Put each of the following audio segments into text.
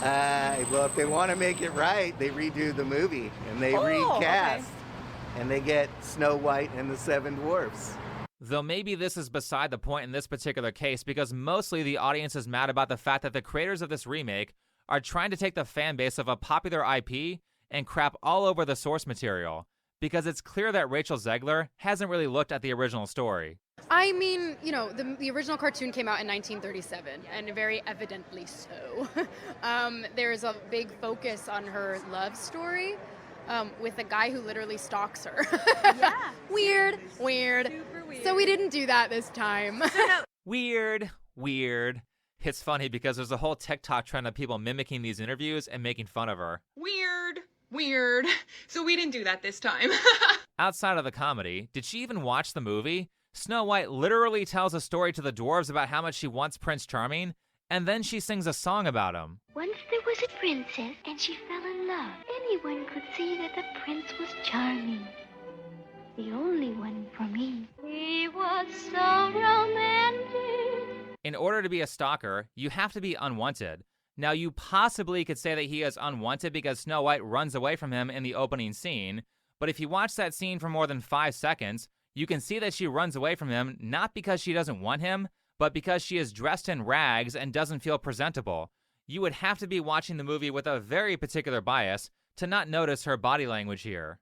Well, if they want to make it right, they redo the movie and they recast. Okay. And they get Snow White and the Seven Dwarfs. Though maybe this is beside the point in this particular case, because mostly the audience is mad about the fact that the creators of this remake are trying to take the fan base of a popular IP and crap all over the source material, because it's clear that Rachel Zegler hasn't really looked at the original story. I mean, you know, the original cartoon came out in 1937, and very evidently so. There's a big focus on her love story with a guy who literally stalks her. Yeah. Weird. Super weird. So we didn't do that this time. Weird. It's funny because there's a whole TikTok trend of people mimicking these interviews and making fun of her. Weird. So we didn't do that this time. Outside of the comedy, did she even watch the movie? Snow White literally tells a story to the dwarves about how much she wants Prince Charming, and then she sings a song about him. Once there was a princess, and she fell in love. Anyone could see that the prince was charming. The only one for me. He was so romantic. In order to be a stalker, you have to be unwanted. Now, you possibly could say that he is unwanted because Snow White runs away from him in the opening scene, but if you watch that scene for more than 5 seconds, you can see that she runs away from him not because she doesn't want him, but because she is dressed in rags and doesn't feel presentable. You would have to be watching the movie with a very particular bias to not notice her body language here.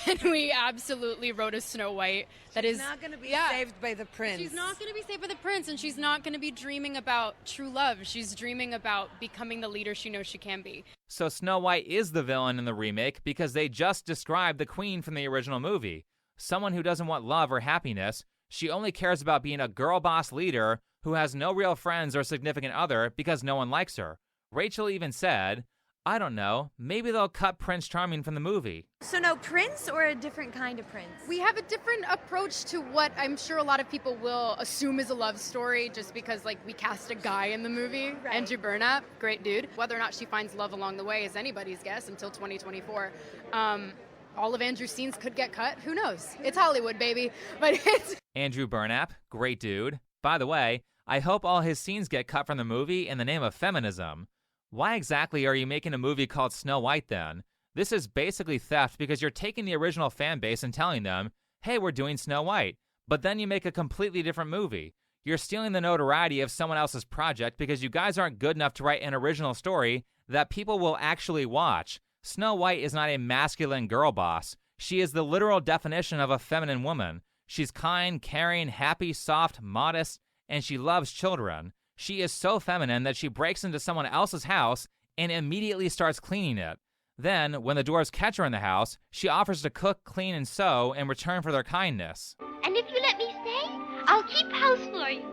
And we absolutely wrote a Snow White that is not going to be saved by the prince. She's not going to be saved by the prince, and she's not going to be dreaming about true love. She's dreaming about becoming the leader she knows she can be. So Snow White is the villain in the remake because they just described the queen from the original movie. Someone who doesn't want love or happiness. She only cares about being a girl boss leader who has no real friends or significant other because no one likes her. Rachel even said, I don't know, maybe they'll cut Prince Charming from the movie. So no prince or a different kind of prince? We have a different approach to what I'm sure a lot of people will assume is a love story just because, like, we cast a guy in the movie. Right. Andrew Burnap, great dude. Whether or not she finds love along the way is anybody's guess until 2024. All of Andrew's scenes could get cut. Who knows? It's Hollywood, baby. But it's... Andrew Burnap, great dude. By the way, I hope all his scenes get cut from the movie in the name of feminism. Why exactly are you making a movie called Snow White then? This is basically theft because you're taking the original fan base and telling them, hey, we're doing Snow White. But then you make a completely different movie. You're stealing the notoriety of someone else's project because you guys aren't good enough to write an original story that people will actually watch. Snow White is not a masculine girl boss. She is the literal definition of a feminine woman. She's kind, caring, happy, soft, modest, and she loves children. She is so feminine that she breaks into someone else's house and immediately starts cleaning it. Then, when the dwarves catch her in the house, she offers to cook, clean, and sew in return for their kindness. And if you let me stay, I'll keep house for you.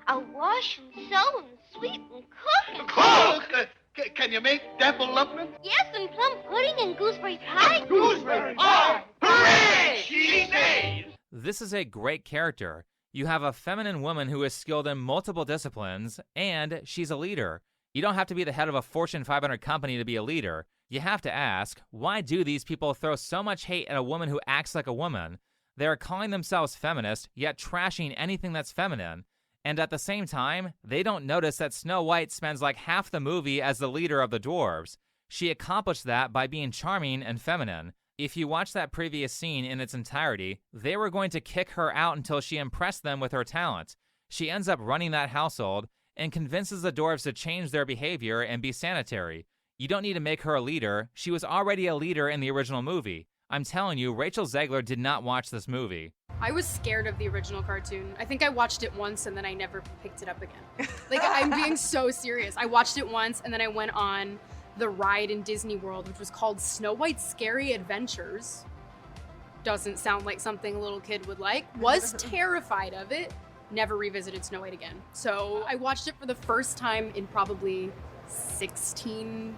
I'll wash and sew and sweep and cook and... Cook? Can you make development? Yes, and plum pudding and gooseberry pie. Gooseberry pie! Hooray! She says! This is a great character. You have a feminine woman who is skilled in multiple disciplines, and she's a leader. You don't have to be the head of a Fortune 500 company to be a leader. You have to ask, why do these people throw so much hate at a woman who acts like a woman? They're calling themselves feminist, yet trashing anything that's feminine. And at the same time, they don't notice that Snow White spends like half the movie as the leader of the dwarves. She accomplished that by being charming and feminine. If you watch that previous scene in its entirety, they were going to kick her out until she impressed them with her talent. She ends up running that household and convinces the dwarves to change their behavior and be sanitary. You don't need to make her a leader. She was already a leader in the original movie. I'm telling you, Rachel Zegler did not watch this movie. I was scared of the original cartoon. I think I watched it once and then I never picked it up again. Like, I'm being so serious. I watched it once and then I went on the ride in Disney World, which was called Snow White's Scary Adventures. Doesn't sound like something a little kid would like. Was terrified of it. Never revisited Snow White again. So I watched it for the first time in probably 16,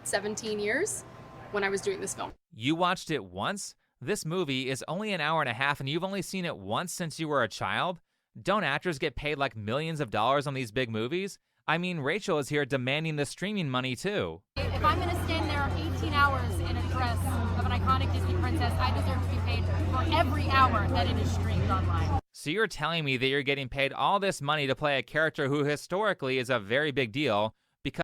17 years when I was doing this film. You watched it once? This movie is only an hour and a half and you've only seen it once since you were a child? Don't actors get paid like millions of dollars on these big movies? I mean, Rachel is here demanding the streaming money too. If I'm gonna stand there 18 hours in a dress of an iconic Disney princess, I deserve to be paid for every hour that it is streamed online. So you're telling me that you're getting paid all this money to play a character who historically is a very big deal,